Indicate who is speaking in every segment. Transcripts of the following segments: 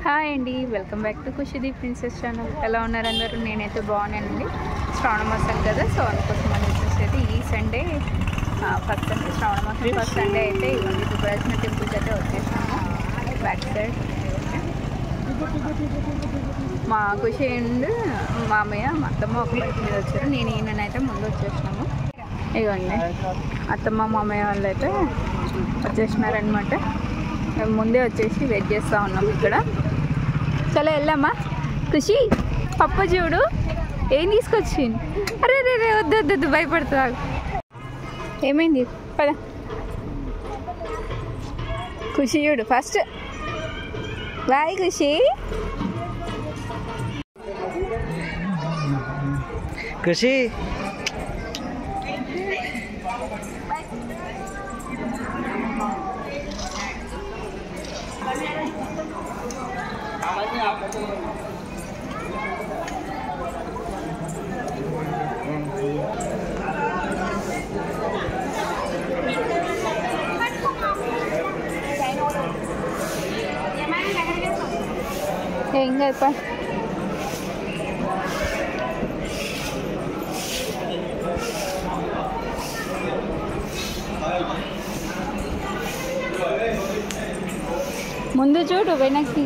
Speaker 1: Hi అండి, welcome back to Khushideep princess channel. ఎలా ఉన్నారు అందరూ? నేనైతే బాగున్నానండి. శ్రావణ మాసం కదా, సో అందుకోసం అని వచ్చేసేది ఈ సండే ఫస్ట్ సండే, శ్రావణ మాసం ఫస్ట్ సండే అయితే ఇవ్వండి దుబ్బరాజన టెంపుల్కి అయితే వచ్చేసాము. బ్యాక్ సైడ్ మా ఖుషి అండ్ మామయ్య మా అత్తమ్మ ఒక బైక్ మీద వచ్చారు. నేను ఈయనైతే ముందు వచ్చేసినాము. ఇవ్వండి అత్తమ్మ మామయ్య వాళ్ళు అయితే వచ్చేసినారనమాట. మేము ముందే వచ్చేసి వెయిట్ చేస్తూ ఉన్నాము ఇక్కడ. చలో వెళ్ళామా. ఖుషి పప్ప చూడు ఏం తీసుకొచ్చింది. అరే రే రే వద్దు వద్దు వద్దు భయపడుతుంది. ఏమైంది పద. ఖుషి చూడు ఫస్ట్. బాయ్ ఖుషి.
Speaker 2: ఖుషి
Speaker 1: ఏం కాదు. ముందు చూడు వెనక్కి.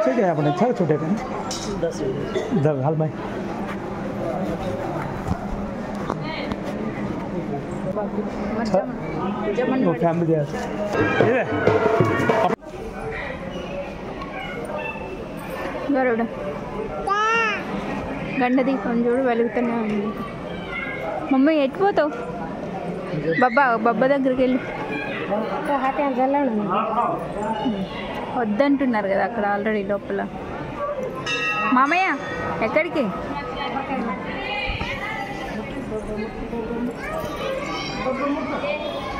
Speaker 2: छोटे अपने छोटे दस हाल में फैमिली
Speaker 1: గరుడ గండ దీపం చూడు వెలుగుతూనే ఉంది. మమ్మీ ఎట్టిపోతావు? బబ్బ దగ్గరికి వెళ్ళి వద్దంటున్నారు కదా అక్కడ ఆల్రెడీ లోపల. మామయ్య ఎక్కడికి?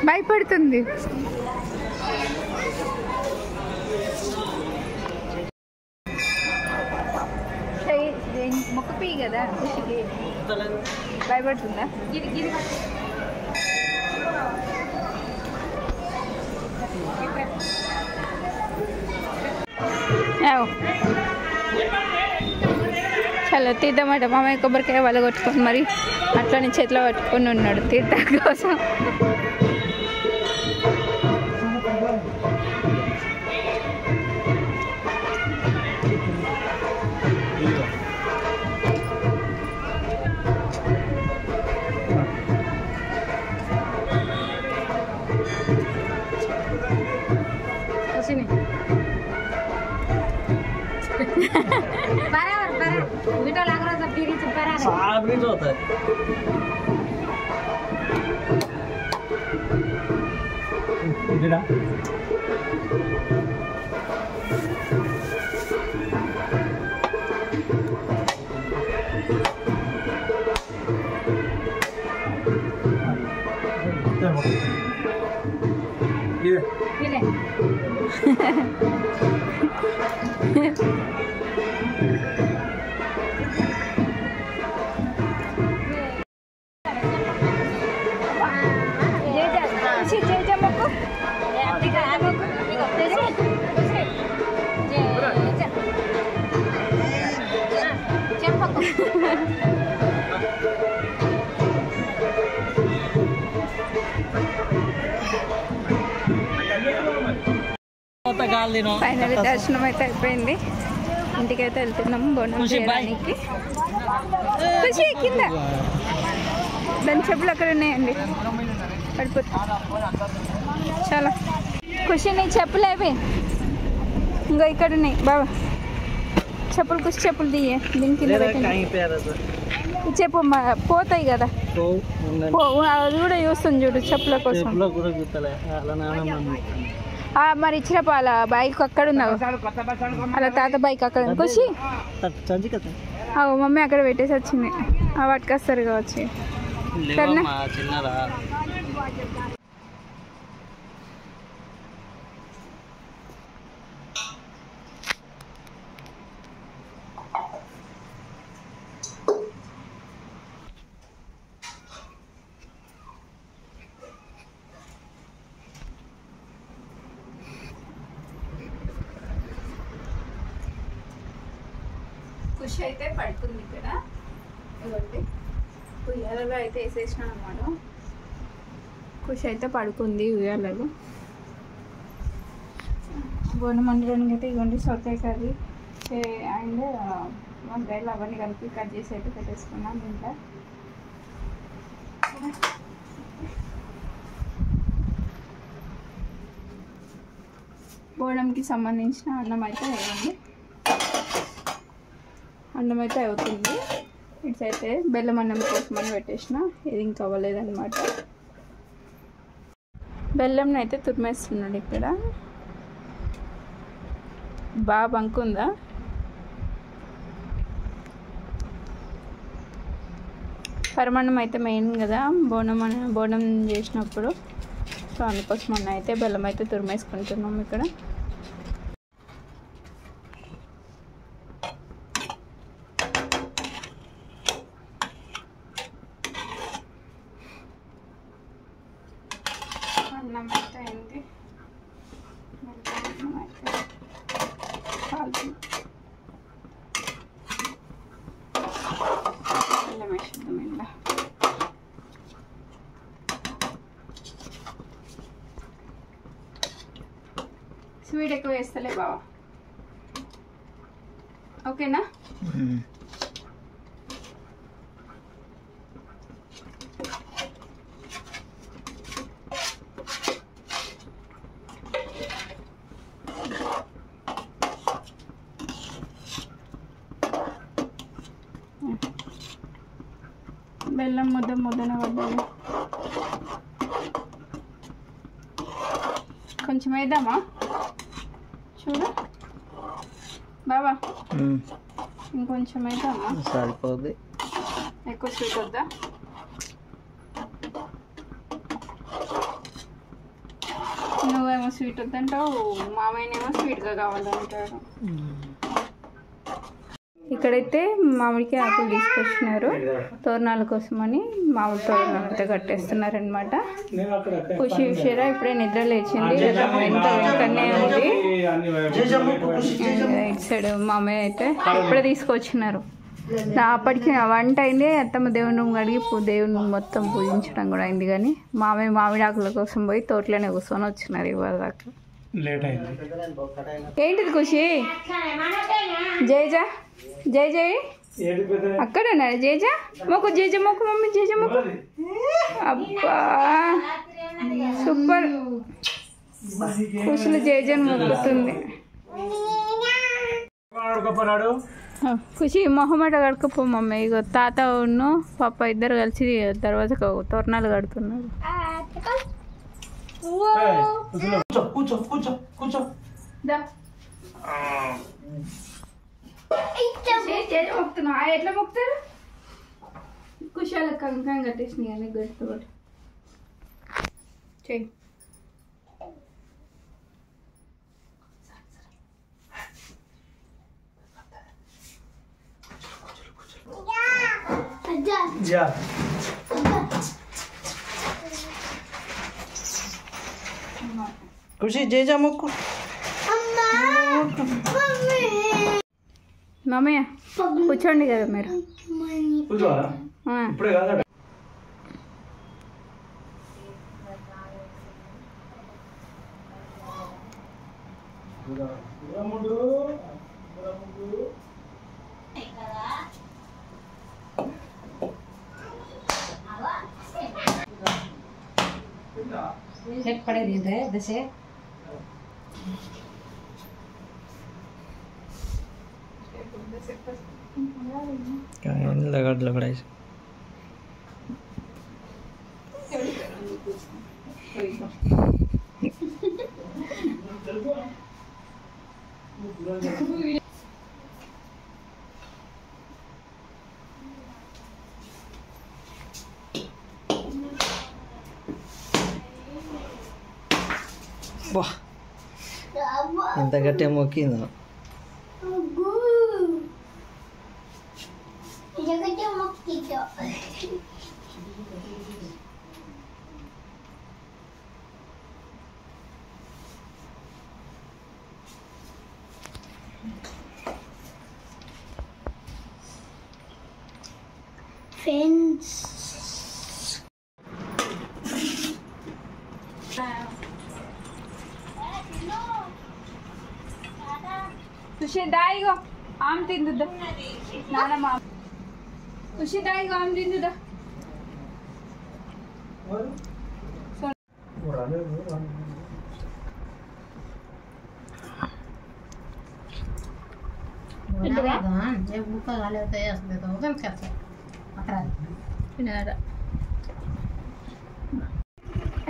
Speaker 1: భయపడుతుంది. మొక్క పీ కదా ఖుషికి. భయపడుతుందా? చాలా తీద్దామట. మామయ్య కొబ్బరికాయ వల కొట్టుకొని మరి అట్లనే చేతిలో పట్టుకొని ఉన్నాడు తీర్థ కోసం.
Speaker 2: होता है
Speaker 1: ఫైనల్ దర్శనం అయితే అయిపోయింది. ఇంటికైతే వెళ్తున్నాము బోనం చేయడానికి. ఖుషి కింద దాని చెప్పులు అక్కడ ఉన్నాయండి, పడిపోతా. చాలా ఖుషి నీ చెప్పులు అవి ఇంకా ఇక్కడ ఉన్నాయి బాబా. చెప్పులు ఖుషి చెప్పులు తీయ దీని కింద చెప్పు పోతాయి కదా. అది కూడా చూస్తుంది చూడు చెప్పుల కోసం. మరి ఇచ్చిన అలా బైక్ అక్కడ ఉన్నావు, అలా తాత బైక్ అక్కడ ఉంది. ఖుషి మమ్మీ అక్కడ పెట్టేసి వచ్చింది, పట్టుకొస్తారు కావచ్చు. సరేనా ఖుషి అయితే పడుకుంది ఇక్కడ. ఇవ్వండి ఉయ్యాలలో అయితే వేసేసినాం అన్నమాట. ఖుషి అయితే పడుకుంది ఉయ్యాలలో. బోనం వండడానికి అయితే ఇవ్వండి సొరకాయ కర్రీ అండ్ వంకాయలు అవన్నీ కలిపి కట్ చేసి అయితే పెట్టేసుకున్నాం ఇంట్లో. బోనంకి సంబంధించిన అన్నం అయితే ఇవ్వండి. అన్నం అయితే అవుతుంది. ఇట్స్ అయితే బెల్లం అన్నం కోసమని పెట్టేసిన, ఇది ఇంకా అవ్వలేదన్నమాట. బెల్లంని అయితే తురిమేస్తున్నాడు ఇక్కడ. బాగా బంకుందా. పరమాన్నం అయితే మెయిన్ కదా బోనం చేసినప్పుడు. సో అందుకోసం అన్న అయితే బెల్లం అయితే తురిమేసుకుంటున్నాం ఇక్కడ. అన్నం అయితే అయింది. బెల్లం వేసేద్దాం ఇలా. స్వీట్ ఎక్కువ వేస్తలే బావా, ఓకేనా? బెల్లం ముద్దన పడ్డది. కొంచెం వేద్దామా చూడు బాబా, ఇంకొంచెం వేద్దామా?
Speaker 2: సరిపోద్ది.
Speaker 1: ఎక్కువ స్వీట్ వద్దా? నువ్వేమో స్వీట్ వద్దంటావు, మామయ్యనేమో స్వీట్గా కావాలంటాడు. ఇక్కడైతే మామిడికాయ ఆకులు తీసుకొచ్చినారు తోరణాల కోసమని. మామిడి తోరణాలు అయితే కట్టేస్తున్నారు అనమాట. ఖుషి ఉషేరా ఇప్పుడే నిద్ర లేచింది, ఎంత వెంటనే ఉంది. ఇటు సైడ్ మామయ్య అయితే ఇప్పుడే తీసుకొచ్చినారు. అప్పటికి వంట అయింది, అత్తమ్మ దేవుని రూమ్ కడిగి దేవుని మొత్తం పూజించడం కూడా అయింది. కానీ మామయ్య మామిడి ఆకుల కోసం పోయి తోటలోనే కూర్చొని వచ్చినారు ఇవాళ దాకా. ఏంటిది ఖుషి? జయజా జై జై అక్కడ జేజా మొక్కు, జేజా మొక్కు మమ్మీ, జేజా మొక్కు. అబ్బా సూపర్. ఖుషిలో జేజాని మొక్కుతుంది. ఖుషి మొహమాట కడుకోపో మమ్మీ. ఇగో తాత ఉన్ను పాప ఇద్దరు కలిసి దర్వాజకు తోరణాలు కడుతున్నారు. ఎట్లా మొక్కుతారు? కుషాల కంకం కట్టేసినాయి అని గట్టితో చెయ్యి.
Speaker 2: ఖుషి జేజా మొక్కు.
Speaker 1: మామయ్య కూర్చోండి కదా మీరు.
Speaker 2: लगा ఇంత గట్టిగా మొక్కిందో
Speaker 1: ఖుషి దాయిగో ఆమె తిందుద్దా నానమ్మ ఖుషి దాయిగో ఆమె తిందుద్దా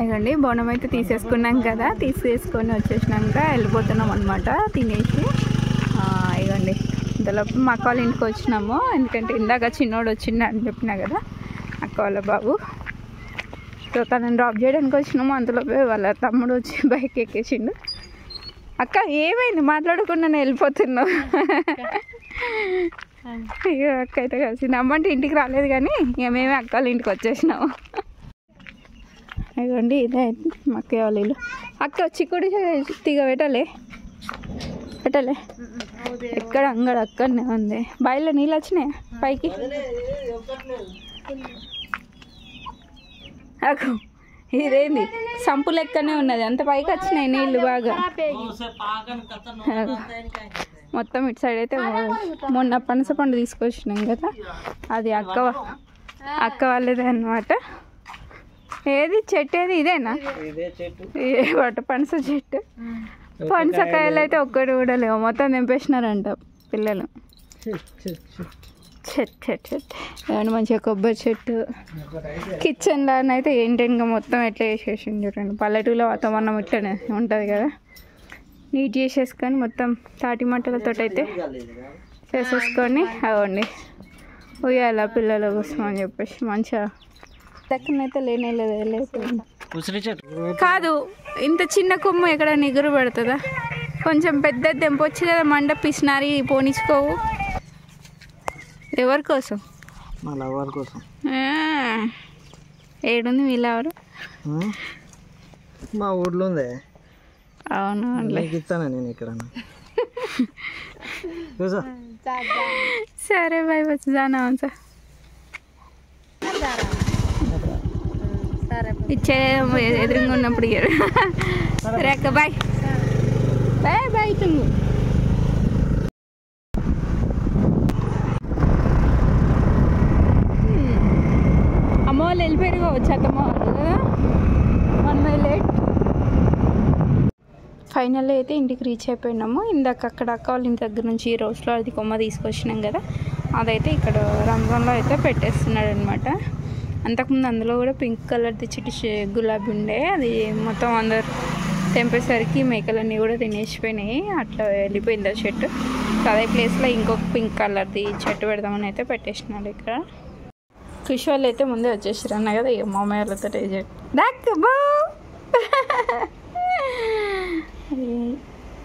Speaker 1: ఇదండి బోనం అయితే తీసేసుకున్నాం కదా, తీసేసుకొని వచ్చేసినాక వెళ్ళిపోతున్నాం అనమాట తినేసి. ఇదండి ఇంతలోపు మా అక్క వాళ్ళ ఇంటికి వచ్చినాము, ఎందుకంటే ఇందాక చిన్నోడు వచ్చిండు అని చెప్పినా కదా అక్క వాళ్ళ బాబు. సో తనని డ్రాప్ చేయడానికి వచ్చినాము, అంతలోపే వాళ్ళ తమ్ముడు వచ్చి బైక్ ఎక్కేసిండు. అక్క ఏమైంది మాట్లాడకుండా వెళ్ళిపోతున్నావు? ఇక అక్క అయితే కలిసింది. అమ్మంటే ఇంటికి రాలేదు కానీ ఇక మేమే అక్క వాళ్ళ ఇంటికి వచ్చేసినాము. ఇదిగోండి ఇదే మా అక్క వాళ్ళ ఇల్లు. అక్క చిక్కుడు తీగ పెట్టలే ఎక్కడ అంగడి అక్కడనే ఉంది. బాయిలో నీళ్ళు వచ్చినాయా పైకి? అక్క ఇదేంది సంపు లెక్కనే ఉన్నది, అంత పైకి వచ్చినాయి నీళ్ళు బాగా. మొత్తం ఇటు సైడ్ అయితే మొన్న పనస పండు తీసుకొచ్చినాం కదా, అది అక్క వాళ్ళదే అన్నమాట. ఏది చెట్టు ఏది? ఇదేనా పనస చెట్టు. పనసకాయలు అయితే ఒక్కటి కూడా లేవు, మొత్తం తెంపేసినారంట పిల్లలు. ఏమన్నా మంచిగా కొబ్బరి చెట్టు కిచెన్లో అయితే ఏంటంటే మొత్తం ఎట్లా చేసేసింది చూడండి. పల్లెటూరులో వాతావరణం ఇట్లనే ఉంటుంది కదా, నీట్ చేసేసుకొని మొత్తం తాటి మంటలతో అయితే చేసేసుకొని అవ్వండి ఉయ్యాల పిల్లల కోసం అని చెప్పేసి మంచిగా దక్కనైతే లేనేలేదు. కాదు ఇంత చిన్న కొమ్ము ఎక్కడ నిగురు పడుతుందా? కొంచెం పెద్ద తెంపొచ్చు కదా, మండ పిసినారి పోనిచ్చుకోవు. ఎవరి కోసం?
Speaker 2: మా లవర్ కోసం.
Speaker 1: ఏడుంది మీ లవరు?
Speaker 2: మా ఊర్లో ఉంది.
Speaker 1: అవును
Speaker 2: ఇస్తాను నేను ఇక్కడ.
Speaker 1: సరే బాయ్ వచ్చి జానా సార్ ఇచ్చే ఎదురుగా ఉన్నప్పుడు ఇయ్యరు. సరే అక్క బాయ్ బాయ్ బాయ్. తుంగు అమ్మ వాళ్ళు వెళ్ళిపోయారు కావచ్చు, అత్తమ్మ వాళ్ళు కదా. 1 mile లేట్. ఫైనల్ అయితే ఇంటికి రీచ్ అయిపోయినాము. ఇందాక అక్కడ అక్క వాళ్ళ ఇంటి దగ్గర నుంచి ఈ రోజులో అది కొమ్మ తీసుకొచ్చినాం కదా, అదైతే ఇక్కడ రంజాన్లో అయితే పెట్టేస్తున్నాడు అనమాట. అంతకుముందు అందులో కూడా పింక్ కలర్ది చిట్టి గులాబీ ఉండే, అది మొత్తం అందరు తెంపేసరికి మేకలన్నీ కూడా తినేసిపోయినాయి, అట్లా వెళ్ళిపోయింది ఆ చెట్టు. అదే ప్లేస్లో ఇంకొక పింక్ కలర్ది చెట్టు పెడదామని అయితే పెట్టేసినాడు ఇక్కడ. కృషి వాళ్ళు అయితే ముందే వచ్చేసారు అన్న కదా, ఇక మా అమ్మాయి వాళ్ళతో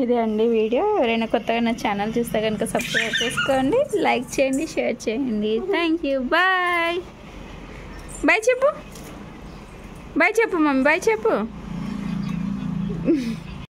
Speaker 1: ఇదే అండి వీడియో. ఎవరైనా కొత్తగా నా ఛానల్ చూస్తే కనుక సబ్స్క్రైబ్ చేసుకోండి, లైక్ చేయండి, షేర్ చేయండి. Thank you. బాయ్ బాయ్ చెప్పు, బాయ్ చెప్పు మమ్మీ, బాయ్ చెప్పు.